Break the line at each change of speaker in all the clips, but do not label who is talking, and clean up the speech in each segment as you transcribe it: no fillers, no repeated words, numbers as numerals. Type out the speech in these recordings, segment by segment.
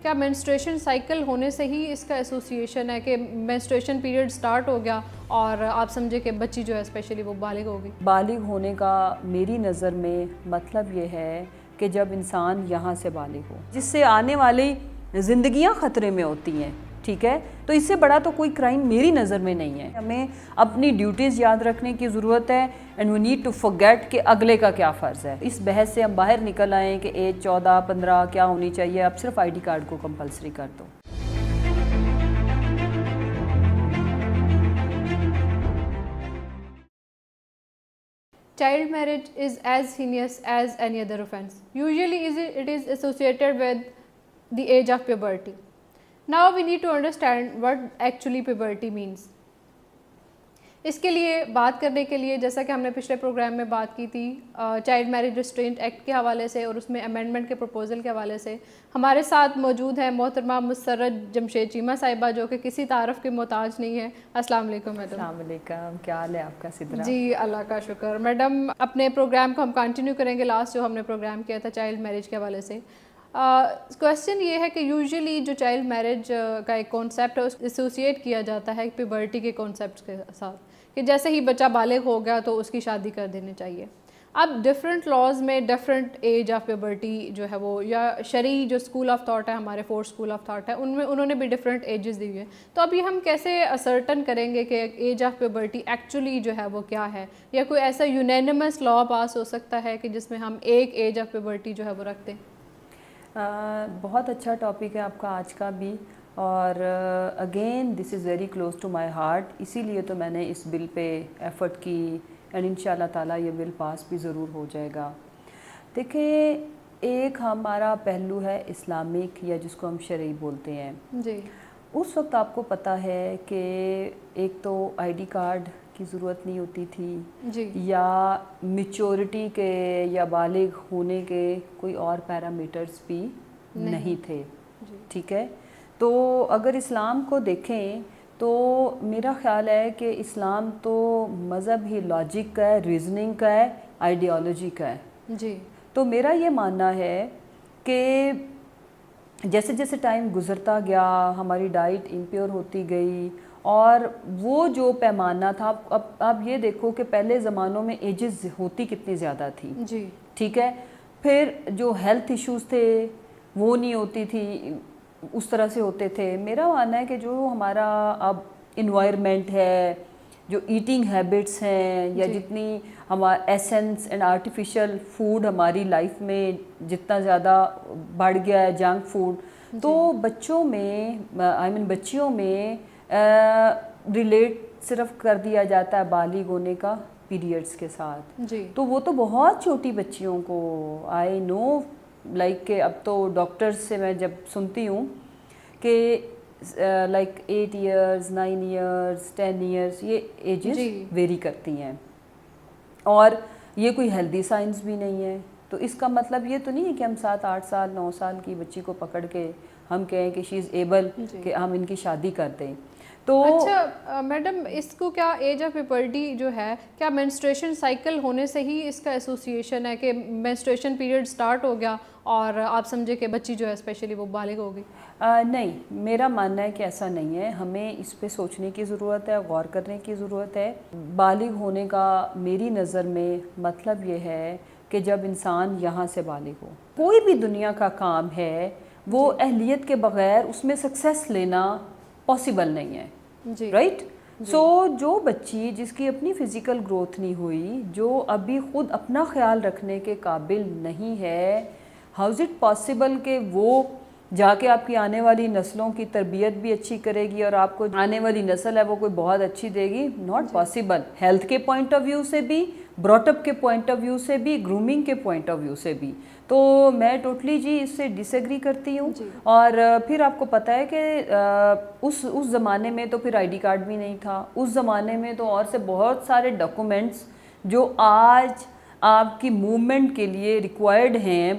کیا menstruation cycle ہونے سے ہی اس کا ایسوسیشن ہے کہ مینسٹریشن پیریڈ سٹارٹ ہو گیا اور آپ سمجھے کہ بچی جو ہے اسپیشلی وہ بالغ ہوگی؟
بالغ ہونے کا میری نظر میں مطلب یہ ہے کہ جب انسان یہاں سے بالغ ہو، جس سے آنے والی زندگیاں خطرے میں ہوتی ہیں، ٹھیک ہے؟ تو اس سے بڑا تو کوئی کرائم میری نظر میں نہیں ہے۔ ہمیں اپنی ڈیوٹیز یاد رکھنے کی ضرورت ہے and we need to forget کہ اگلے کا کیا فرض ہے۔ اس بحث سے ہم باہر نکل آئیں کہ ایج 14 15 کیا ہونی چاہیے، اب صرف آئی ڈی کارڈ کو کمپلسری کر دو۔
Child marriage is as heinous as any other offense. Usually it is associated with the age of puberty. Now we need to understand what actually puberty means. اس کے لیے بات کرنے کے لیے جیسا کہ ہم نے پچھلے پروگرام میں بات کی تھی چائلڈ میرج ریسٹرینٹ ایکٹ کے حوالے سے اور اس میں امینڈمنٹ کے پروپوزل کے حوالے سے، ہمارے ساتھ موجود ہیں محترمہ مسرت جمشید چیمہ صاحبہ جو کہ کسی تعارف کے محتاج نہیں ہے۔ السلام علیکم میڈم۔
السلام علیکم، کیا حال ہے آپ کا سدرا؟
جی اللہ کا شکر۔ میڈم اپنے پروگرام کو ہم کنٹینیو کریں گے، لاسٹ جو ہم نے پروگرام کیا تھا چائلڈ میرج کے حوالے سے۔ کویسچن یہ ہے کہ یوزلی جو چائلڈ میرج کا ایک کانسیپٹ ہے اس ایسوسیٹ کیا جاتا ہے پیبرٹی کے کانسیپٹ کے ساتھ، کہ جیسے ہی بچہ بالغ ہو گیا تو اس کی شادی کر دینی چاہیے۔ اب ڈفرینٹ لاز میں ڈفرینٹ ایج آف پیبرٹی جو ہے وہ، یا شرعی جو اسکول آف تھاٹ ہے ہمارے 4 اسکول آف تھاٹ ہے ان میں انہوں نے بھی ڈفرینٹ ایجز دی ہوئی ہیں۔ تو اب یہ ہم کیسے اسرٹن کریں گے کہ ایج آف پیبرٹی ایکچولی جو ہے وہ کیا ہے، یا کوئی ایسا یونینیمس لا پاس ہو سکتا ہے کہ جس میں ہم ایک ایج آف پیبرٹی جو ہے وہ رکھتے ہیں؟
بہت اچھا ٹاپک ہے آپ کا آج کا بھی، اور again this is very close to my heart, اسی لیے تو میں نے اس بل پہ ایفرٹ کی اینڈ ان شاء اللہ تعالیٰ یہ بل پاس بھی ضرور ہو جائے گا۔ دیکھیں، ایک ہمارا پہلو ہے اسلامک، یا جس کو ہم شرعی بولتے ہیں۔
جی،
اس وقت آپ کو پتہ ہے کہ ایک تو آئی ڈی کارڈ کی ضرورت نہیں ہوتی تھی،
جی،
یا میچورٹی کے یا بالغ ہونے کے کوئی اور پیرامیٹرز بھی نہیں تھے، ٹھیک ہے؟ تو اگر اسلام کو دیکھیں تو میرا خیال ہے کہ اسلام تو مذہب ہی لاجک کا ہے، ریزننگ کا ہے، آئیڈیالوجی کا ہے۔
جی،
تو میرا یہ ماننا ہے کہ جیسے جیسے ٹائم گزرتا گیا ہماری ڈائٹ امپیور ہوتی گئی، اور وہ جو پیمانہ تھا، اب یہ دیکھو کہ پہلے زمانوں میں ایجز ہوتی کتنی زیادہ تھی،
جی،
ٹھیک ہے؟ پھر جو ہیلتھ ایشوز تھے وہ نہیں ہوتی تھی، اس طرح سے ہوتے تھے۔ میرا ماننا ہے کہ جو ہمارا اب انوائرمنٹ ہے، جو ایٹنگ ہیبٹس ہیں، یا جتنی ہمارا ایسنس اینڈ آرٹیفیشل فوڈ ہماری لائف میں جتنا زیادہ بڑھ گیا ہے، جنک فوڈ، تو بچوں میں بچیوں میں ریلیٹ صرف کر دیا جاتا ہے بالغ ہونے کا پیریڈز کے ساتھ۔
جی،
تو وہ تو بہت چھوٹی بچیوں کو، آئی نو لائک کہ اب تو ڈاکٹرز سے میں جب سنتی ہوں کہ لائک 8 ایئرز 9 ایئرز 10 ایئرز یہ ایجز ویری کرتی ہیں، اور یہ کوئی ہیلدی سائنس بھی نہیں ہے۔ تو اس کا مطلب یہ تو نہیں ہے کہ ہم 7 8 سال 9 سال کی بچی کو پکڑ کے ہم کہیں کہ شی از ایبل کہ ہم ان کی شادی کر دیں۔ تو
اچھا میڈم، اس کو کیا ایج آف پیبرٹی جو ہے، کیا مینسٹریشن سائیکل ہونے سے ہی اس کا ایسوسیشن ہے کہ مینسٹریشن پیریڈ سٹارٹ ہو گیا اور آپ سمجھے کہ بچی جو ہے اسپیشلی وہ بالغ ہوگی؟
نہیں، میرا ماننا ہے کہ ایسا نہیں ہے، ہمیں اس پہ سوچنے کی ضرورت ہے، غور کرنے کی ضرورت ہے۔ بالغ ہونے کا میری نظر میں مطلب یہ ہے کہ جب انسان یہاں سے بالغ ہو، کوئی بھی دنیا کا کام ہے وہ اہلیت کے بغیر اس میں سکسیس لینا پاسبل نہیں ہے، رائٹ؟ سو جو بچی جس کی اپنی فزیکل گروتھ نہیں ہوئی، جو ابھی خود اپنا خیال رکھنے کے قابل نہیں ہے، ہاؤ از اٹ پاسبل کہ وہ جا کے آپ کی آنے والی نسلوں کی تربیت بھی اچھی کرے گی اور آپ کو آنے والی نسل ہے وہ کوئی بہت اچھی دے گی؟ ناٹ پاسبل، ہیلتھ کے پوائنٹ آف ویو سے بھی، براٹ اپ کے پوائنٹ آف ویو سے بھی، گرومنگ کے پوائنٹ آف ویو سے بھی۔ تو میں ٹوٹلی جی اس سے ڈس ایگری کرتی ہوں۔ اور پھر آپ کو پتہ ہے کہ اس زمانے میں تو پھر آئی ڈی کارڈ بھی نہیں تھا، اس زمانے میں تو اور سے بہت سارے ڈاکومنٹس جو آج آپ کی موومنٹ کے لیے ریکوائرڈ ہیں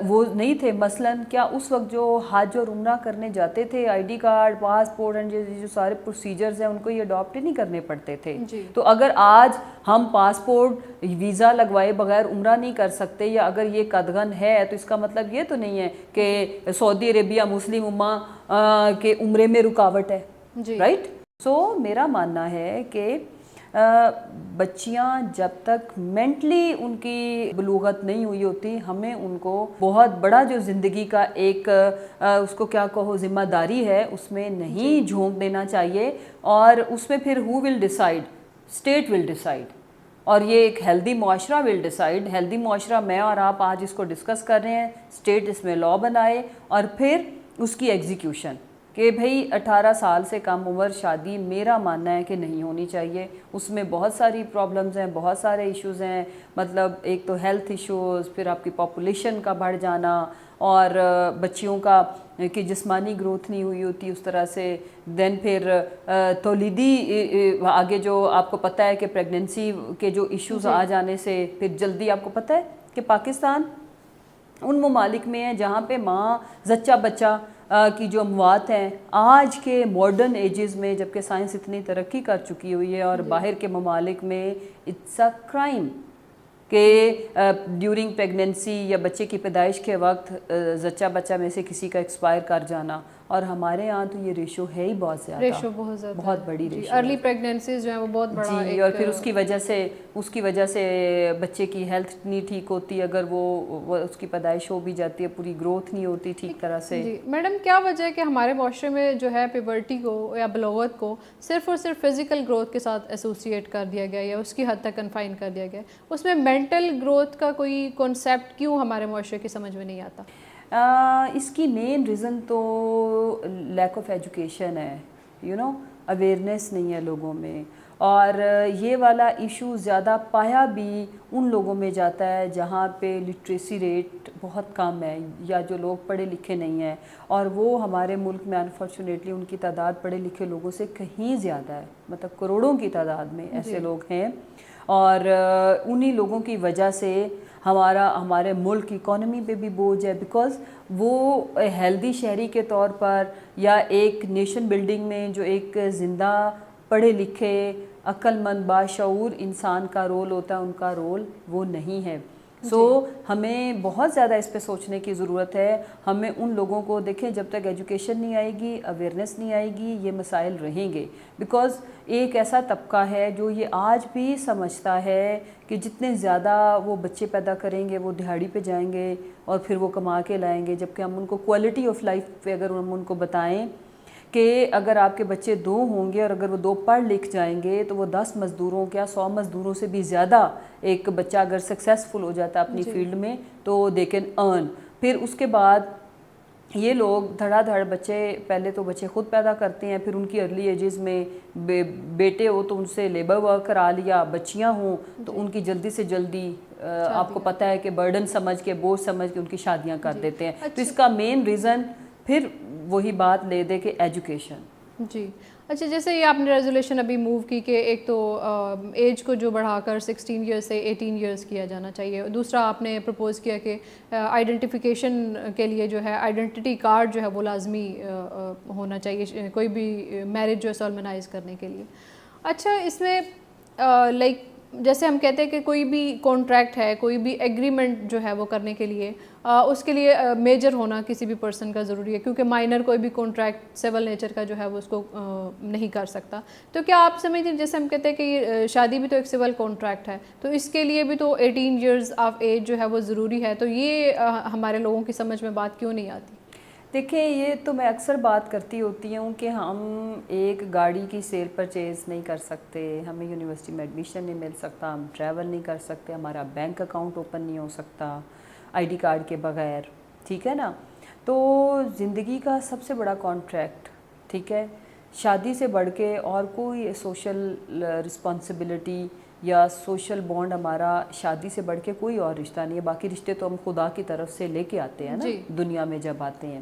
وہ نہیں تھے. مثلاً کیا اس وقت جو حج اور عمرہ کرنے جاتے تھے آئی ڈی کارڈ پاسپورٹ اینڈ جو سارے پروسیجرز ہیں ان کو یہ اڈاپٹ ہی نہیں کرنے پڑتے تھے. تو اگر آج ہم پاسپورٹ ویزا لگوائے بغیر عمرہ نہیں کر سکتے یا اگر یہ قدغن ہے تو اس کا مطلب یہ تو نہیں ہے کہ سعودی عربیہ مسلم امہ کے عمرے میں رکاوٹ ہے, رائٹ. سو میرا ماننا ہے کہ بچیاں جب تک مینٹلی ان کی بلوغت نہیں ہوئی ہوتی ہمیں ان کو بہت بڑا جو زندگی کا ایک اس کو کیا کہو ذمہ داری ہے اس میں نہیں جھونک دینا چاہیے. اور اس میں پھر ہو ول ڈیسائیڈ, اسٹیٹ ول ڈیسائیڈ, اور یہ ایک ہیلدی معاشرہ ول ڈیسائیڈ. ہیلدی معاشرہ میں اور آپ آج اس کو ڈسکس کر رہے ہیں, اسٹیٹ اس میں لا بنائے اور پھر اس کی ایگزیکیوشن کہ بھئی 18 سال سے کم عمر شادی میرا ماننا ہے کہ نہیں ہونی چاہیے. اس میں بہت ساری پرابلمز ہیں, بہت سارے ایشوز ہیں. مطلب ایک تو ہیلتھ ایشوز, پھر آپ کی پاپولیشن کا بڑھ جانا اور بچیوں کا کہ جسمانی گروتھ نہیں ہوئی ہوتی اس طرح سے. دین پھر تولیدی آگے جو آپ کو پتہ ہے کہ پریگننسی کے جو ایشوز آ جانے سے پھر جلدی آپ کو پتہ ہے کہ پاکستان ان ممالک میں ہے جہاں پہ ماں زچہ بچہ کی جو اموات ہیں آج کے ماڈرن ایجز میں, جبکہ سائنس اتنی ترقی کر چکی ہوئی ہے اور باہر کے ممالک میں اٹس اے کرائم کہ ڈیورنگ پریگننسی یا بچے کی پیدائش کے وقت زچہ بچہ میں سے کسی کا ایکسپائر کر جانا. اور ہمارے ہاں تو یہ ریشو ہے ہی بہت زیادہ,
ریشو بہت زیادہ,
بہت بڑی ریشو.
ارلی پریگننسیز جو ہیں وہ بہت بڑا
جی, اور پھر اس کی وجہ سے بچے کی ہیلتھ نہیں ٹھیک ہوتی. اگر وہ اس کی پیدائش ہو بھی جاتی ہے پوری گروتھ نہیں ہوتی ٹھیک طرح سے.
جی میڈم, کیا وجہ ہے کہ ہمارے معاشرے میں جو ہے پیورٹی کو یا بلوغت کو صرف اور صرف فزیکل گروتھ کے ساتھ ایسوسیٹ کر دیا گیا یا اس کی حد تک کنفائن کر دیا گیا, اس میں مینٹل گروتھ کا کوئی کانسیپٹ کیوں ہمارے معاشرے کی سمجھ میں نہیں آتا؟
اس کی مین ریزن تو لیک آف ایجوکیشن ہے, اویئرنیس نہیں ہے لوگوں میں. اور یہ والا ایشو زیادہ پایا بھی ان لوگوں میں جاتا ہے جہاں پہ لٹریسی ریٹ بہت کم ہے یا جو لوگ پڑھے لکھے نہیں ہیں, اور وہ ہمارے ملک میں انفارچونیٹلی ان کی تعداد پڑھے لکھے لوگوں سے کہیں زیادہ ہے. مطلب کروڑوں کی تعداد میں ایسے لوگ ہیں, اور انہی لوگوں کی وجہ سے ہمارے ملک کی اکانومی پہ بھی بوجھ ہے. بیکاز وہ ہیلدی شہری کے طور پر یا ایک نیشن بلڈنگ میں جو ایک زندہ پڑھے لکھے عقل مند باشعور انسان کا رول ہوتا ہے, ان کا رول وہ نہیں ہے. سو ہمیں بہت زیادہ اس پہ سوچنے کی ضرورت ہے. ہمیں ان لوگوں کو دیکھیں, جب تک ایجوکیشن نہیں آئے گی, اویئرنیس نہیں آئے گی, یہ مسائل رہیں گے. بیکاز ایک ایسا طبقہ ہے جو یہ آج بھی سمجھتا ہے کہ جتنے زیادہ وہ بچے پیدا کریں گے وہ دہاڑی پہ جائیں گے اور پھر وہ کما کے لائیں گے. جبکہ ہم ان کو کوالٹی آف لائف پہ اگر ہم ان کو بتائیں کہ اگر آپ کے بچے 2 ہوں گے اور اگر وہ 2 پڑھ لکھ جائیں گے تو وہ 10 مزدوروں کیا 100 مزدوروں سے بھی زیادہ ایک بچہ اگر سکسیسفل ہو جاتا ہے اپنی فیلڈ میں تو دے کین ارن. پھر اس کے بعد یہ لوگ دھڑا دھڑ بچے, پہلے تو بچے خود پیدا کرتے ہیں, پھر ان کی ارلی ایجز میں بیٹے ہو تو ان سے لیبر ورک کرا لیا, بچیاں ہوں تو ان کی جلدی سے جلدی آپ کو پتہ ہے کہ برڈن سمجھ کے, بوجھ سمجھ کے ان کی شادیاں کر دیتے ہیں. تو اس کا مین ریزن پھر وہی بات لے دے کہ ایجوکیشن.
جی اچھا, جیسے یہ آپ نے ریزولیشن ابھی موو کی کہ ایک تو ایج کو جو بڑھا کر 16 ایئرس سے 18 ایئرس کیا جانا چاہیے. دوسرا آپ نے پرپوز کیا کہ آئیڈینٹیفیکیشن کے لیے جو ہے آئیڈینٹی کارڈ جو ہے وہ لازمی ہونا چاہیے کوئی بھی میرج جو ہے سالمنائز کرنے کے لیے. اچھا, اس میں لائک جیسے ہم کہتے ہیں کہ کوئی بھی کانٹریکٹ ہے, کوئی بھی ایگریمنٹ جو ہے وہ کرنے کے لیے اس کے لیے میجر ہونا کسی بھی پرسن کا ضروری ہے, کیونکہ مائنر کوئی بھی کانٹریکٹ سول نیچر کا جو ہے وہ اس کو نہیں کر سکتا. تو کیا آپ سمجھتے ہیں, جیسے ہم کہتے ہیں کہ شادی بھی تو ایک سول کانٹریکٹ ہے, تو اس کے لیے بھی تو 18 ایئرز آف ایج جو ہے وہ ضروری ہے, تو یہ ہمارے لوگوں کی سمجھ میں بات کیوں نہیں آتی؟
دیکھیں, یہ تو میں اکثر بات کرتی ہوتی ہوں کہ ہم ایک گاڑی کی سیل پرچیز نہیں کر سکتے, ہمیں یونیورسٹی میں ایڈمیشن نہیں مل سکتا, ہم ٹریول نہیں کر سکتے, ہمارا بینک اکاؤنٹ اوپن نہیں ہو سکتا آئی ڈی کارڈ کے بغیر, ٹھیک ہے نا. تو زندگی کا سب سے بڑا کانٹریکٹ, ٹھیک ہے, شادی سے بڑھ کے اور کوئی سوشل رسپانسبلٹی یا سوشل بانڈ ہمارا شادی سے بڑھ کے کوئی اور رشتہ نہیں ہے. باقی رشتے تو ہم خدا کی طرف سے لے کے آتے ہیں نا دنیا میں جب آتے ہیں.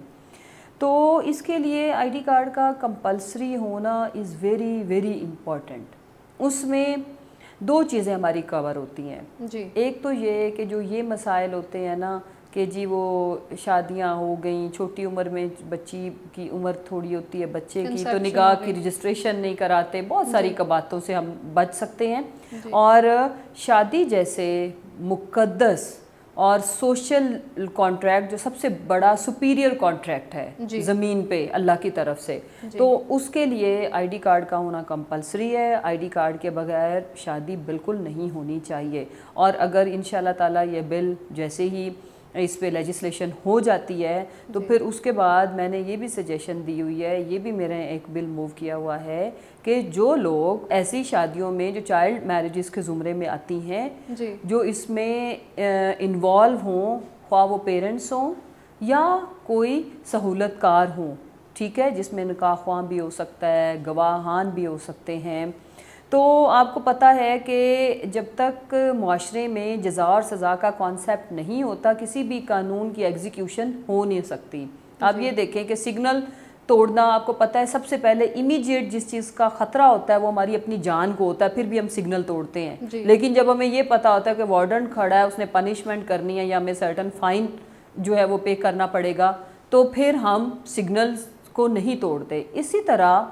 تو اس کے لیے آئی ڈی کارڈ کا کمپلسری ہونا از ویری ویری امپورٹنٹ. اس میں 2 چیزیں ہماری کور ہوتی ہیں. ایک تو یہ کہ جو یہ مسائل ہوتے ہیں نا کہ جی وہ شادیاں ہو گئیں، چھوٹی عمر میں بچی کی عمر تھوڑی ہوتی ہے بچے کی تو نکاح کی رجسٹریشن نہیں کراتے، بہت ساری باتوں سے ہم بچ سکتے ہیں. اور شادی جیسے مقدس اور سوشل کانٹریکٹ جو سب سے بڑا سپیریئر کانٹریکٹ ہے زمین پہ اللہ کی طرف سے، تو اس کے لیے آئی ڈی کارڈ کا ہونا کمپلسری ہے. آئی ڈی کارڈ کے بغیر شادی بالکل نہیں ہونی چاہیے. اور اگر انشاءاللہ تعالیٰ یہ بل جیسے ہی اس پہ لیجسلیشن ہو جاتی ہے تو پھر اس کے بعد میں نے یہ بھی سجیشن دی ہوئی ہے، یہ بھی میرے ایک بل موو کیا ہوا ہے کہ جو لوگ ایسی شادیوں میں جو چائلڈ میرجز کے زمرے میں آتی ہیں، جو اس میں انوالو ہوں، خواہ وہ پیرنٹس ہوں یا کوئی سہولت کار ہوں، ٹھیک ہے، جس میں نکاح خواں بھی ہو سکتا ہے، گواہان بھی ہو سکتے ہیں. تو آپ کو پتہ ہے کہ جب تک معاشرے میں جزا اور سزا کا کانسیپٹ نہیں ہوتا کسی بھی قانون کی ایگزیکیوشن ہو نہیں سکتی. آپ یہ دیکھیں کہ سگنل توڑنا، آپ کو پتہ ہے سب سے پہلے امیڈیٹ جس چیز کا خطرہ ہوتا ہے وہ ہماری اپنی جان کو ہوتا ہے، پھر بھی ہم سگنل توڑتے ہیں. لیکن جب ہمیں یہ پتہ ہوتا ہے کہ وارڈن کھڑا ہے، اس نے پنشمنٹ کرنی ہے یا ہمیں سرٹن فائن جو ہے وہ پے کرنا پڑے گا، تو پھر ہم سگنلز کو نہیں توڑتے. اسی طرح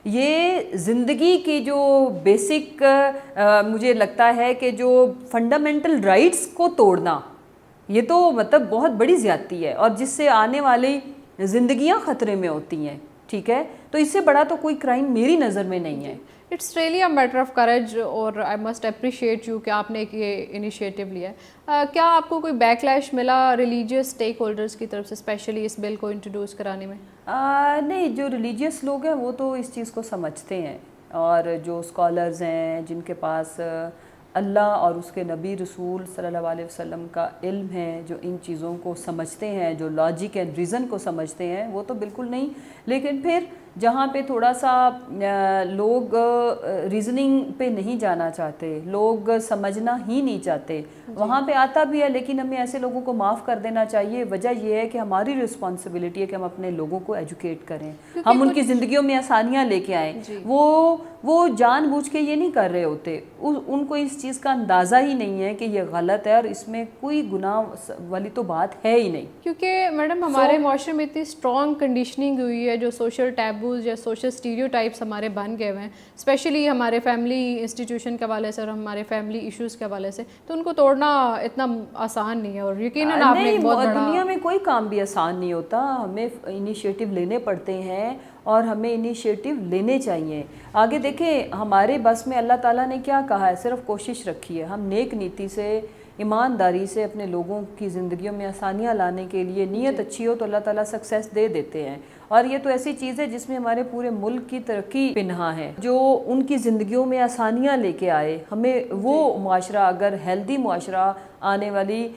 یہ زندگی کی جو بیسک مجھے لگتا ہے کہ جو فنڈامنٹل رائٹس کو توڑنا یہ تو مطلب بہت بڑی زیادتی ہے، اور جس سے آنے والی زندگیاں خطرے میں ہوتی ہیں، ٹھیک ہے، تو اس سے بڑا تو کوئی کرائم میری نظر میں نہیں ہے.
It's really a matter of courage, اور آئی مسٹ اپریشیٹ یو کہ آپ نے ایک یہ انیشیٹو لیا ہے. کیا آپ کو کوئی بیک لیش ملا ریلیجیس اسٹیک ہولڈرس کی طرف سے اسپیشلی اس بل کو انٹروڈیوس کرانے میں؟
نہیں، جو ریلیجیس لوگ ہیں وہ تو اس چیز کو سمجھتے ہیں، اور جو اسکالرز ہیں جن کے پاس اللہ اور اس کے نبی رسول صلی اللہ علیہ وسلم کا علم ہے، جو ان چیزوں کو سمجھتے ہیں، جو لاجک اینڈ ریزن کو سمجھتے ہیں، وہ تو بالکل نہیں. لیکن پھر جہاں پہ تھوڑا سا لوگ ریزننگ پہ نہیں جانا چاہتے، لوگ سمجھنا ہی نہیں چاہتے، وہاں پہ آتا بھی ہے. لیکن ہمیں ایسے لوگوں کو معاف کر دینا چاہیے. وجہ یہ ہے کہ ہماری رسپانسبلٹی ہے کہ ہم اپنے لوگوں کو ایجوکیٹ کریں، ہم ان کی زندگیوں میں آسانیاں لے کے آئیں. وہ جان بوجھ کے یہ نہیں کر رہے ہوتے، ان کو اس چیز کا اندازہ ہی نہیں ہے کہ یہ غلط ہے اور اس میں کوئی گناہ والی تو بات ہے ہی نہیں.
کیونکہ میڈم ہمارے معاشرے میں اتنی اسٹرانگ کنڈیشننگ ہوئی ہے، جو سوشل ٹیبوز یا سوشل اسٹیریوٹائپس ہمارے بن گئے ہوئے ہیں، اسپیشلی ہمارے فیملی انسٹیٹیوشن کے حوالے سے اور ہمارے فیملی ایشوز کے حوالے سے، تو ان کو توڑنا اتنا آسان نہیں ہے. اور یقیناً آپ نے بہت بڑا،
دنیا میں کوئی کام بھی آسان نہیں ہوتا، ہمیں انیشیٹو لینے پڑتے ہیں اور ہمیں انیشیٹو لینے چاہیے. آگے دیکھیں ہمارے بس میں اللہ تعالیٰ نے کیا کہا ہے، صرف کوشش رکھی ہے. ہم نیک نیتی سے، ایمانداری سے اپنے لوگوں کی زندگیوں میں آسانیاں لانے کے لیے، نیت اچھی ہو تو اللہ تعالیٰ سکسیس دے دیتے ہیں. اور یہ تو ایسی چیز ہے جس میں ہمارے پورے ملک کی ترقی پنہاں ہے. جو ان کی زندگیوں میں آسانیاں لے کے آئے، ہمیں وہ معاشرہ، اگر ہیلدی معاشرہ آنے والی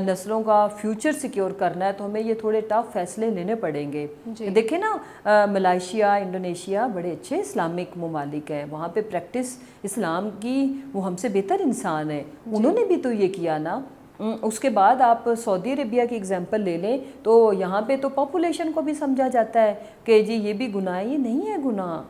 نسلوں کا فیوچر سیکیور کرنا ہے تو ہمیں یہ تھوڑے ٹف فیصلے لینے پڑیں گے. دیکھیں نا، ملائیشیا، انڈونیشیا بڑے اچھے اسلامک ممالک ہیں، وہاں پہ پریکٹس اسلام کی وہ ہم سے بہتر انسان ہیں، انہوں نے بھی تو یہ کیا نا. اس کے بعد آپ سعودی عربیہ کی اگزامپل لے لیں تو یہاں پہ تو پاپولیشن کو بھی سمجھا جاتا ہے کہ جی یہ بھی گناہ ہے. یہ نہیں ہے گناہ.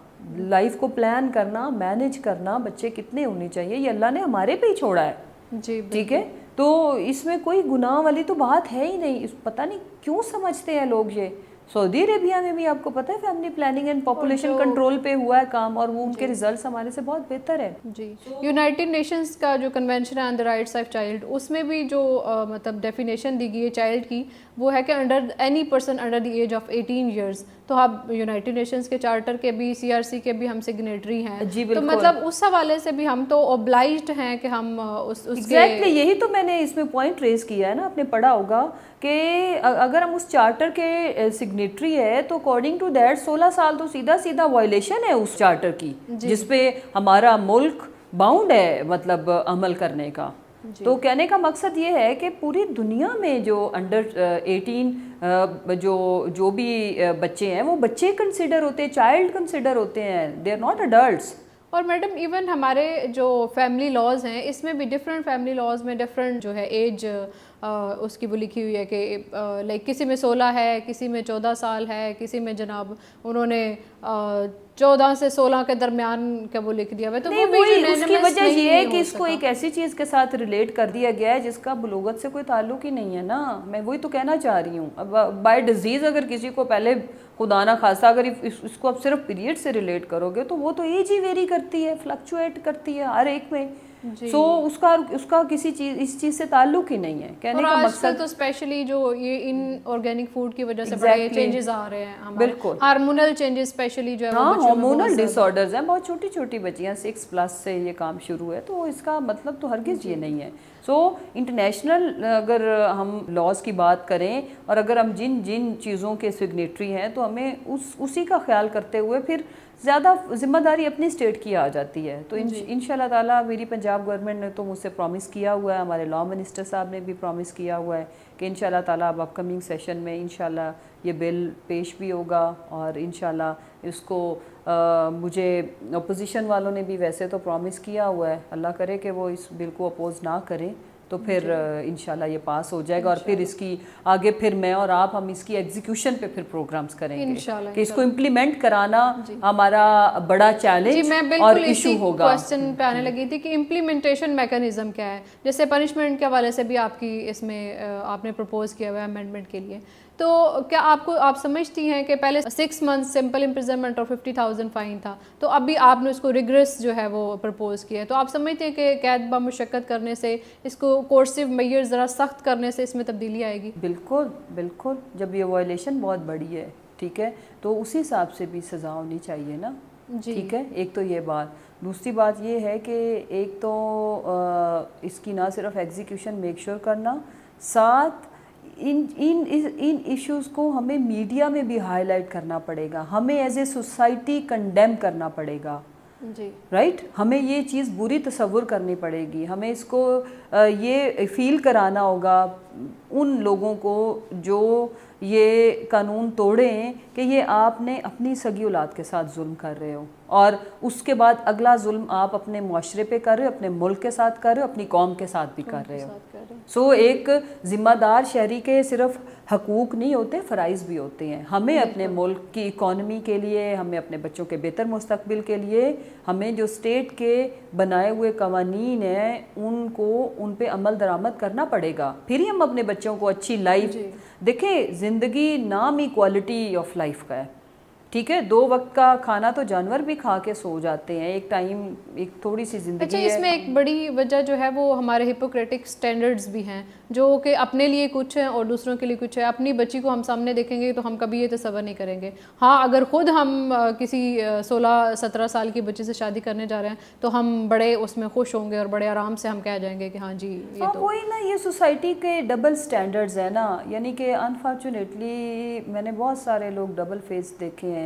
لائف کو پلان کرنا، مینیج کرنا، بچے کتنے ہونے چاہیے، یہ اللہ نے ہمارے پہ ہی چھوڑا ہے. جی ٹھیک ہے، تو اس میں کوئی گناہ والی تو بات ہے ہی نہیں. پتہ نہیں کیوں سمجھتے ہیں لوگ یہ. سعودی عربیہ میں بھی آپ کو پتہ ہے family planning and population control پہ ہوا ہے کام، اور وہ ان کے ریزلٹس ہمارے سے بہت بہتر ہے.
جی، یونائٹڈ نیشنز کا جو کنونشن ہے آن دی رائٹس آف چائلڈ، اس میں بھی جو مطلب ڈیفینیشن دی گئی ہے چائلڈ کی، وہ ہے کہ under any person under the age of 18 years. تو اب یونائٹڈ نیشنز کے چارٹر کے بھی، CRC کے بھی ہم سگنیٹری ہیں.
جی
تو مطلب اس حوالے سے بھی ہم تو اوبلائزڈ ہیں کہ ہم اس
ایگزیکٹلی یہی تو میں نے اس میں پوائنٹ ریز کیا ہے نا. آپ نے پڑھا ہوگا کہ اگر ہم اس چارٹر کے سگنیٹری ہے تو اکارڈنگ ٹو دیٹ 16 سال تو سیدھا سیدھا وائلیشن ہے اس چارٹر کی، جس پہ ہمارا ملک باؤنڈ ہے مطلب عمل کرنے کا. تو کہنے کا مقصد یہ ہے کہ پوری دنیا میں جو انڈر 18 جو بھی بچے ہیں وہ بچے کنسیڈر ہوتے ہیں، چائلڈ کنسیڈر ہوتے ہیں، دے آر ناٹ اڈلٹس.
اور میڈم ایون ہمارے جو فیملی لاز ہیں اس میں بھی ڈفرینٹ فیملی لاز میں ڈفرینٹ جو ہے ایج اس کی وہ لکھی ہوئی ہے کہ لائک کسی میں 16 ہے, کسی میں 14 سال ہے, کسی میں جناب انہوں نے 14 سے 16 کے درمیان کا وہ لکھ دیا. تو
اس کی وجہ یہ ہے کہ اس کو ایک ایسی چیز کے ساتھ ریلیٹ کر دیا گیا ہے جس کا بلوغت سے کوئی تعلق ہی نہیں ہے نا. میں وہی تو کہنا چاہ رہی ہوں. اب بائی ڈیزیز اگر کسی کو پہلے خدا نہ خواستہ اگر اس کو اب صرف پیریڈ سے ریلیٹ کرو گے تو وہ تو ایج ہی ویری کرتی ہے, فلکچویٹ کرتی ہے ہر ایک میں. سو اس کا کسی چیز اس چیز سے تعلق ہی نہیں ہے. کہنے کا مقصد
تو اسپیشلی جو یہ ان آرگینک فوڈ کی وجہ سے بڑے چینجز آ رہے ہیں,
بالکل
ہارمونل چینجز اسپیشلی جو ہے
ہاں ہارمونل ڈس آرڈرز ہیں. بہت چھوٹی چھوٹی بچیاں 6+ سے یہ کام شروع ہے, تو اس کا مطلب تو ہرگز یہ نہیں ہے. سو انٹرنیشنل اگر ہم لاز کی بات کریں اور اگر ہم جن چیزوں کے سگنیٹری ہیں تو ہمیں اسی کا خیال کرتے ہوئے پھر زیادہ ذمہ داری اپنی اسٹیٹ کی آ جاتی ہے. تو انشاءاللہ تعالیٰ میری پنجاب گورنمنٹ نے تو مجھ سے پرومس کیا ہوا ہے, ہمارے لا منسٹر صاحب نے بھی پرومس کیا ہوا ہے کہ انشاءاللہ تعالیٰ اب اپ کمنگ سیشن میں انشاءاللہ یہ بل پیش بھی ہوگا. اور انشاءاللہ اس کو مجھے اپوزیشن والوں نے بھی ویسے تو پرومس کیا ہوا ہے, اللہ کرے کہ وہ اس بل کو اپوز نہ کریں تو پھر انشاءاللہ یہ پاس ہو جائے گا. اور پھر اس کی آگے پھر میں اور آپ ہم اس کی ایگزیکیوشن پہ پھر پروگرامز کریں گے کہ اس کو امپلیمنٹ کرانا ہمارا بڑا چیلنج اور ایشو ہوگا.
کوسچن پہ آنے لگی تھی کہ امپلیمنٹیشن میکانزم کیا ہے, جیسے پنشمنٹ کے حوالے سے بھی آپ کی اس میں آپ نے پرپوز کیا ہوا ہے امینڈمنٹ کے لیے, تو کیا آپ سمجھتی ہیں کہ پہلے 6 months سمپل امپریزنمنٹ اور 50,000 فائن تھا, تو ابھی آپ نے اس کو ریگریس جو ہے وہ پرپوز کیا ہے, تو آپ سمجھتے ہیں کہ قید بمشقت کرنے سے, اس کو کورسیو میئر ذرا سخت کرنے سے اس میں تبدیلی آئے گی؟
بالکل بالکل. جب یہ وائلیشن بہت بڑی ہے, ٹھیک ہے, تو اسی حساب سے بھی سزا ہونی چاہیے نا. ٹھیک ہے, ایک تو یہ بات. دوسری بات یہ ہے کہ ایک تو اس کی نہ صرف ایگزیکیوشن میک شور کرنا, ساتھ ان ایشوز کو ہمیں میڈیا میں بھی ہائی لائٹ کرنا پڑے گا, ہمیں ایز اے سوسائٹی کنڈیم کرنا پڑے گا. رائٹ, ہمیں یہ چیز بری تصور کرنی پڑے گی, ہمیں اس کو یہ فیل کرانا ہوگا ان لوگوں کو جو یہ قانون توڑے ہیں کہ یہ آپ نے اپنی سگی اولاد کے ساتھ ظلم کر رہے ہو, اور اس کے بعد اگلا ظلم آپ اپنے معاشرے پہ کر رہے ہو, اپنے ملک کے ساتھ کر رہے ہو, اپنی قوم کے ساتھ بھی کر رہے ہو. سو ایک ذمہ دار شہری کے صرف حقوق نہیں ہوتے, فرائض بھی ہوتے ہیں. ہمیں اپنے ملک کی اکانومی کے لیے, ہمیں اپنے بچوں کے بہتر مستقبل کے لیے, ہمیں جو اسٹیٹ کے بنائے ہوئے قوانین ہیں ان پہ عمل درآمد کرنا پڑے گا. پھر ہی ہم اپنے بچوں کو اچھی لائف دیکھیں. زندگی نام ہی کوالٹی آف لائف کا ہے, ٹھیک ہے. 2 وقت کا کھانا تو جانور بھی کھا کے سو جاتے ہیں, ایک ٹائم ایک تھوڑی سی زندگی.
اچھا, اس میں ایک بڑی وجہ جو ہے وہ ہمارے ہپوکریٹک سٹینڈرڈز بھی ہیں, جو کہ اپنے لیے کچھ ہیں اور دوسروں کے لیے کچھ ہے. اپنی بچی کو ہم سامنے دیکھیں گے تو ہم کبھی یہ تصور نہیں کریں گے. ہاں, اگر خود ہم کسی 16-17 سال کی بچی سے شادی کرنے جا رہے ہیں تو ہم بڑے اس میں خوش ہوں گے اور بڑے آرام سے ہم کہہ جائیں گے کہ ہاں جی یہ تو
وہی نا, یہ سوسائٹی کے ڈبل سٹینڈرڈز ہیں نا. یعنی کہ انفارچونیٹلی میں نے بہت سارے لوگ ڈبل فیس دیکھے ہیں.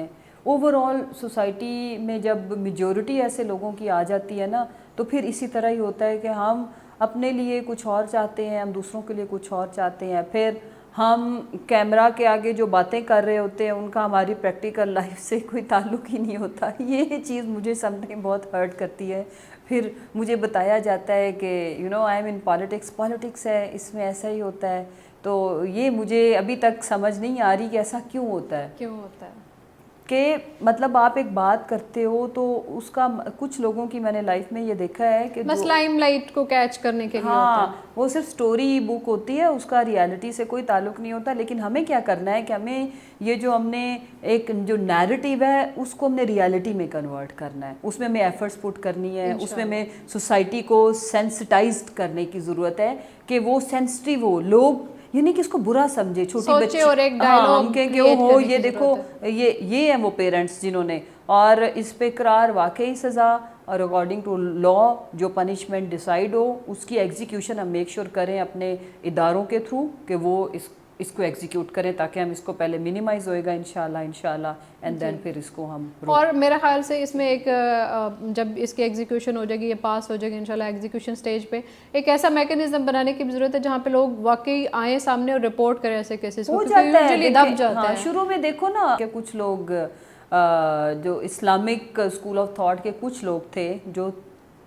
اوور آل سوسائٹی میں جب میجورٹی ایسے لوگوں کی آ جاتی ہے نا, تو پھر اسی طرح ہی ہوتا ہے کہ ہم اپنے لیے کچھ اور چاہتے ہیں, ہم دوسروں کے لیے کچھ اور چاہتے ہیں. پھر ہم کیمرہ کے آگے جو باتیں کر رہے ہوتے ہیں ان کا ہماری پریکٹیکل لائف سے کوئی تعلق ہی نہیں ہوتا. یہ چیز مجھے سم ٹائم بہت ہرٹ کرتی ہے. پھر مجھے بتایا جاتا ہے کہ آئی ایم ان پالیٹکس ہے, اس میں ایسا ہی ہوتا ہے. تو یہ مجھے ابھی تک سمجھ نہیں آ رہی کہ ایسا کیوں ہوتا ہے کہ مطلب آپ ایک بات کرتے ہو تو اس کا کچھ لوگوں کی میں نے لائف میں یہ دیکھا ہے کہ
بس لائم لائٹ کو کیچ کرنے کے لیے ہوتا ہے.
وہ صرف سٹوری بک ہوتی ہے, اس کا ریالٹی سے کوئی تعلق نہیں ہوتا. لیکن ہمیں کیا کرنا ہے کہ ہمیں یہ جو ہم نے ایک جو نیریٹیو ہے اس کو ہم نے ریالٹی میں کنورٹ کرنا ہے. اس میں ہمیں ایفرٹس پٹ کرنی ہے, اس میں ہمیں سوسائٹی کو سینسٹائزڈ کرنے کی ضرورت ہے کہ وہ سینسٹیو ہو. لوگ یعنی کہ اس کو برا سمجھے, چھوٹی بچی
اور ایک ڈائلاگ
ہم کہیں کہ اوہ یہ دیکھو یہ ہیں وہ پیرنٹس جنہوں نے, اور اس پہ قرار واقعی سزا اور اکارڈنگ ٹو لا جو پنشمنٹ ڈیسائیڈ ہو اس کی ایگزیکیوشن ہم میک شور کریں اپنے اداروں کے تھرو کہ وہ اس کو ایگزیکیوٹ کریں, تاکہ ہم اس کو پہلے منیمائز ہوئے گا انشاءاللہ اینڈ دین پھر اس کو ہم.
اور میرا خیال سے اس میں ایک جب اس کی ایگزیکیوشن ہو جائے گی, یہ پاس ہو جائے گی انشاءاللہ ایگزیکیوشن سٹیج پہ, ایک ایسا میکینزم بنانے کی ضرورت ہے جہاں پہ لوگ واقعی آئیں سامنے اور رپورٹ کریں ایسے کیسز کو, کیونکہ یوزلی دب جاتا ہے.
شروع میں دیکھو نا کہ کچھ لوگ جو اسلامک اسکول آف تھاٹ کے کچھ لوگ تھے جو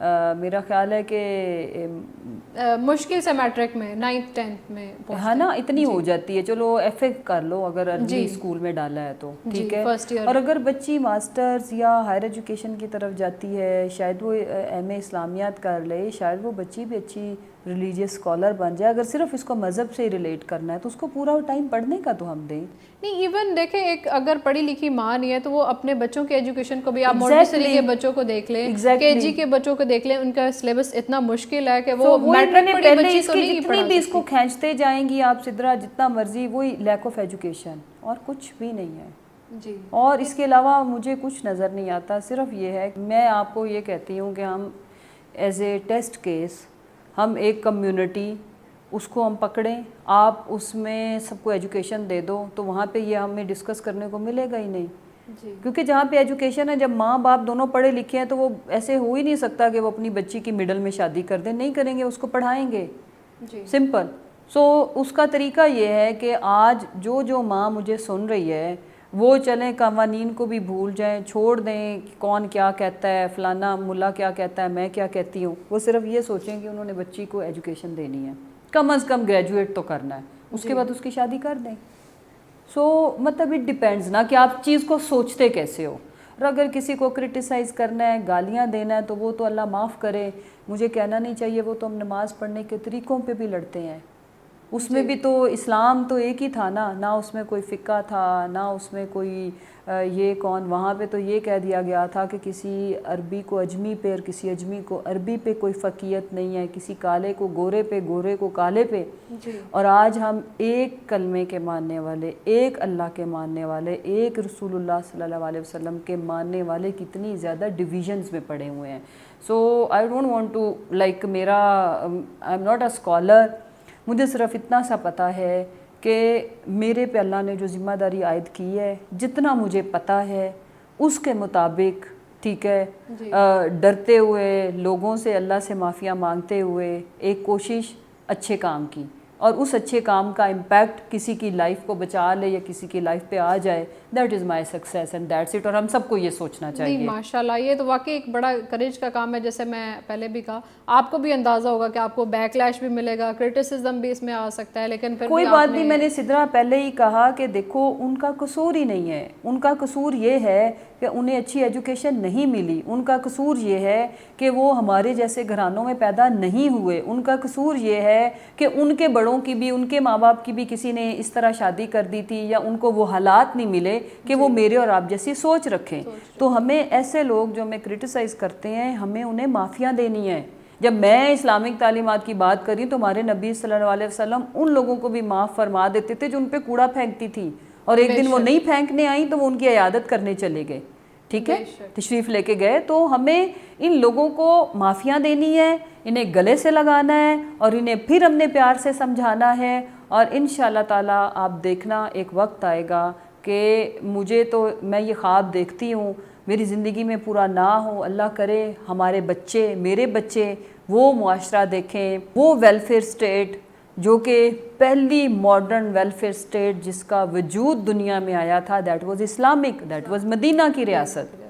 میرا خیال ہے کہ
مشکل سے میٹرک میں 9th 10th میں
ہے نا اتنی ہو جاتی ہے. چلو ایف اے کر لو اگر ارلی اسکول میں ڈالا ہے تو ٹھیک ہے. اور اگر بچی ماسٹرز یا ہائر ایجوکیشن کی طرف جاتی ہے, شاید وہ ایم اے اسلامیات کر لے, شاید وہ بچی بھی اچھی ریلیجیس اسکالر بن جائے. اگر صرف اس کو مذہب سے ریلیٹ کرنا ہے تو اس کو پورا ٹائم پڑھنے کا تو ہم دیں.
نہیں ایون دیکھیں ایک اگر پڑھی لکھی ماں نہیں ہے تو وہ اپنے بچوں کے ایجوکیشن کو بھی, آپ مونٹیسری کے بچوں کو دیکھ لیں, کے جی کے بچوں کو دیکھ لیں, ان کا سلیبس اتنا مشکل ہے کہ وہ میٹرک پڑھی بچی تو نہیں
جتنی بھی اس کو کھینچتے جائیں گی آپ سدرا جتنا مرضی, وہی لیک آف ایجوکیشن اور کچھ بھی نہیں ہے.
جی
اور اس کے علاوہ مجھے کچھ نظر نہیں آتا. صرف یہ ہے میں آپ کو یہ کہتی ہوں کہ ہم ایز اے ٹیسٹ کیس ہم ایک کمیونٹی اس کو ہم پکڑیں, آپ اس میں سب کو ایجوکیشن دے دو تو وہاں پہ یہ ہمیں ڈسکس کرنے کو ملے گا ہی نہیں. کیونکہ جہاں پہ ایجوکیشن ہے, جب ماں باپ دونوں پڑھے لکھے ہیں تو وہ ایسے ہو ہی نہیں سکتا کہ وہ اپنی بچی کی مڈل میں شادی کر دیں. نہیں کریں گے, اس کو پڑھائیں گے, سمپل. سو اس کا طریقہ یہ ہے کہ آج جو ماں مجھے سن رہی ہے وہ چلیں قوانین کو بھی بھول جائیں, چھوڑ دیں کون کیا کہتا ہے, فلانا ملا کیا کہتا ہے, میں کیا کہتی ہوں. وہ صرف یہ سوچیں کہ انہوں نے بچی کو ایجوکیشن دینی ہے, کم از کم گریجویٹ تو کرنا ہے, اس کے بعد اس کی شادی کر دیں. سو مطلب اٹ ڈیپینڈز نا کہ آپ چیز کو سوچتے کیسے ہو. اور اگر کسی کو کرٹیسائز کرنا ہے, گالیاں دینا ہے تو وہ تو اللہ معاف کرے, مجھے کہنا نہیں چاہیے. وہ تو ہم نماز پڑھنے کے طریقوں پہ بھی لڑتے ہیں. اس میں بھی تو اسلام تو ایک ہی تھا نا, نہ اس میں کوئی فقہ تھا, نہ اس میں کوئی یہ کون. وہاں پہ تو یہ کہہ دیا گیا تھا کہ کسی عربی کو اجمی پہ اور کسی اجمی کو عربی پہ کوئی فقیت نہیں ہے, کسی کالے کو گورے پہ, گورے کو کالے پہ. اور آج ہم ایک کلمے کے ماننے والے, ایک اللہ کے ماننے والے, ایک رسول اللہ صلی اللہ علیہ وسلم کے ماننے والے کتنی زیادہ ڈویژنز میں پڑے ہوئے ہیں. So I don't want to like میرا I am not a scholar. مجھے صرف اتنا سا پتہ ہے کہ میرے پہ اللہ نے جو ذمہ داری عائد کی ہے, جتنا مجھے پتہ ہے اس کے مطابق, ٹھیک ہے, ڈرتے ہوئے لوگوں سے, اللہ سے معافیاں مانگتے ہوئے ایک کوشش اچھے کام کی, اور اس اچھے کام کا امپیکٹ کسی کی لائف کو بچا لے یا کسی کی لائف پہ آ جائے, that is my success and that's it. اور ہم سب کو یہ سوچنا چاہیے.
نہیں ماشاء اللہ, یہ تو واقعی ایک بڑا کریج کا کام ہے. جیسے میں پہلے بھی کہا, آپ کو بھی اندازہ ہوگا کہ آپ کو بیک لیش بھی ملے گا, کرٹیسزم بھی اس میں آ سکتا ہے, لیکن پھر
کوئی بات نہیں. میں نے سدرا پہلے ہی کہا کہ دیکھو ان کا قصور ہی نہیں ہے. ان کا قصور یہ ہے کہ انہیں اچھی ایجوکیشن نہیں ملی. ان کا قصور یہ ہے کہ وہ ہمارے جیسے گھرانوں میں پیدا نہیں ہوئے. ان کا قصور یہ ہے کہ ان کے بڑوں کی بھی, ان کے ماں باپ کی بھی کسی نے اس طرح شادی کر دی تھی, یا ان کو وہ حالات نہیں ملے کہ وہ میرے اور آپ جیسی سوچ رکھیں. تو ہمیں ایسے لوگ جو ہمیں کرٹیسائز کرتے ہیں, ہمیں انہیں معافیاں دینی ہیں. جب میں اسلامک تعلیمات کی بات کری تو ہمارے نبی صلی اللہ علیہ وسلم ان لوگوں کو بھی معاف فرما دیتے تھے جو ان پہ کوڑا پھینکتی تھی, اور ایک دن وہ نہیں پھینکنے آئیں تو وہ ان کی عیادت کرنے چلے گئے, ٹھیک ہے, تشریف لے کے گئے. تو ہمیں ان لوگوں کو معافیاں دینی ہے, انہیں گلے سے لگانا ہے, اور انہیں پھر ہم نے پیار سے سمجھانا ہے. اور انشاءاللہ تعالیٰ آپ دیکھنا ایک وقت آئے گا کہ مجھے تو, میں یہ خواب دیکھتی ہوں میری زندگی میں پورا نہ ہو, اللہ کرے ہمارے بچے, میرے بچے وہ معاشرہ دیکھیں, وہ ویلفیئر سٹیٹ جو کہ پہلی ماڈرن ویلفیئر سٹیٹ جس کا وجود دنیا میں آیا تھا, that was Islamic, that was Medina کی ریاست,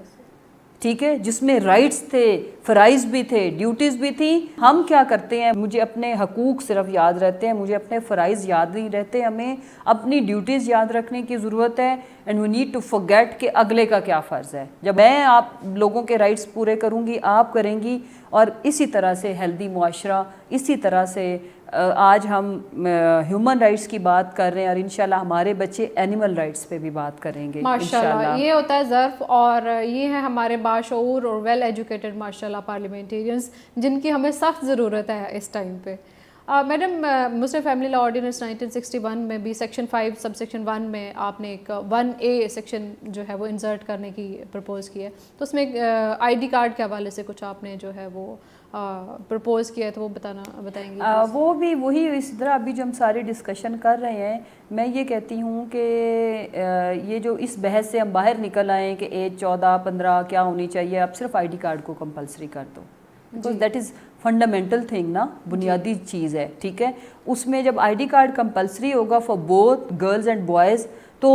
ٹھیک ہے, جس میں رائٹس تھے, فرائض بھی تھے, ڈیوٹیز بھی تھیں. ہم کیا کرتے ہیں, مجھے اپنے حقوق صرف یاد رہتے ہیں, مجھے اپنے فرائض یاد نہیں رہتے. ہمیں اپنی ڈیوٹیز یاد رکھنے کی ضرورت ہے. And we need to forget کہ اگلے کا کیا فرض ہے. جب میں آپ لوگوں کے رائٹس پورے کروں گی, آپ کریں گی, اور اسی طرح سے ہیلدی معاشرہ, اسی طرح سے آج ہم ہیومن رائٹس کی بات کر رہے ہیں, اور انشاءاللہ ہمارے بچے اینیمل رائٹس پہ بھی بات کریں گے
ماشاءاللہ. یہ ہوتا ہے ظرف, اور یہ ہے ہمارے باشعور اور ویل ایجوکیٹڈ ماشاءاللہ پارلیمنٹیرینز, جن کی ہمیں سخت ضرورت ہے اس ٹائم پہ. میڈم, مسلم فیملی لا آرڈیننس 1961 میں بھی سیکشن 5 سب سیکشن 1 میں آپ نے ایک 1A سیکشن جو ہے وہ انسرٹ کرنے کی پرپوز کی ہے, تو اس میں آئی ڈی کارڈ کے حوالے سے کچھ آپ نے جو ہے وہ پرپوز کیا ہے, تو وہ بتائیں گے.
وہ بھی وہی اس طرح ابھی جو ہم سارے ڈسکشن کر رہے ہیں, میں یہ کہتی ہوں کہ یہ جو اس بحث سے ہم باہر نکل آئیں کہ ایج 14-15 کیا ہونی چاہیے, آپ صرف آئی ڈی کارڈ کو کمپلسری کر دو, because that is fundamental thing نا, بنیادی چیز ہے, ٹھیک ہے. اس میں جب آئی ڈی کارڈ کمپلسری ہوگا for both girls and boys, تو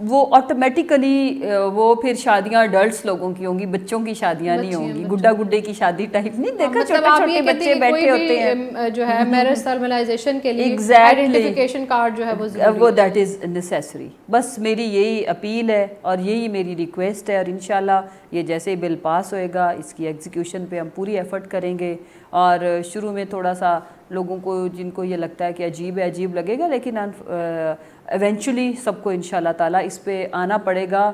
وہ آٹومیٹیکلی وہ پھر شادیاں اڈلٹس لوگوں کی ہوں گی, بچوں کی شادیاں نہیں ہوں گی, گڈا گڈے کی شادی ٹائپ نہیں دیکھا, چھوٹے چھوٹے بچے بیٹھے ہوتے ہیں
جو ہے میرج سرملائزیشن کے لیے آئیڈینٹیفیکیشن کارڈ جو ہے وہ
دیٹ از نیسیسری. بس میری یہی اپیل ہے اور یہی میری ریکویسٹ ہے, اور انشاءاللہ یہ جیسے بل پاس ہوئے گا اس کی ایگزیکیوشن پہ ہم پوری ایفرٹ کریں گے. اور شروع میں تھوڑا سا لوگوں کو جن کو یہ لگتا ہے کہ عجیب لگے گا, لیکن ایونچولی سب کو انشاءاللہ تعالیٰ اس پہ آنا پڑے گا.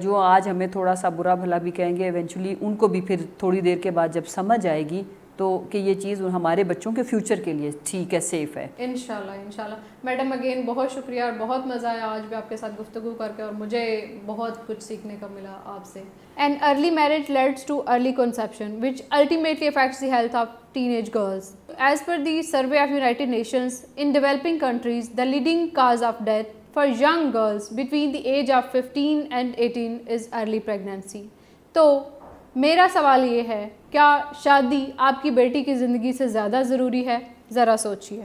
جو آج ہمیں تھوڑا سا برا بھلا بھی کہیں گے, ایونچولی ان کو بھی پھر تھوڑی دیر کے بعد جب سمجھ آئے گی تو کہ یہ چیز ہمارے بچوں کے فیوچر کے لیے ٹھیک ہے, سیف ہے.
انشاءاللہ. میڈم اگین بہت شکریہ اور بہت مزہ آیا آج بھی آپ کے ساتھ گفتگو کر کے, اور مجھے بہت کچھ سیکھنے کو ملا آپ سے. An early marriage leads to early conception, which ultimately affects the health of teenage girls. As per the survey of United Nations, in developing countries, the leading cause of death for young girls between the age of 15 and 18 is early pregnancy. تو میرا سوال یہ ہے, کیا شادی آپ کی بیٹی کی زندگی سے زیادہ ضروری ہے؟ ذرا سوچیے.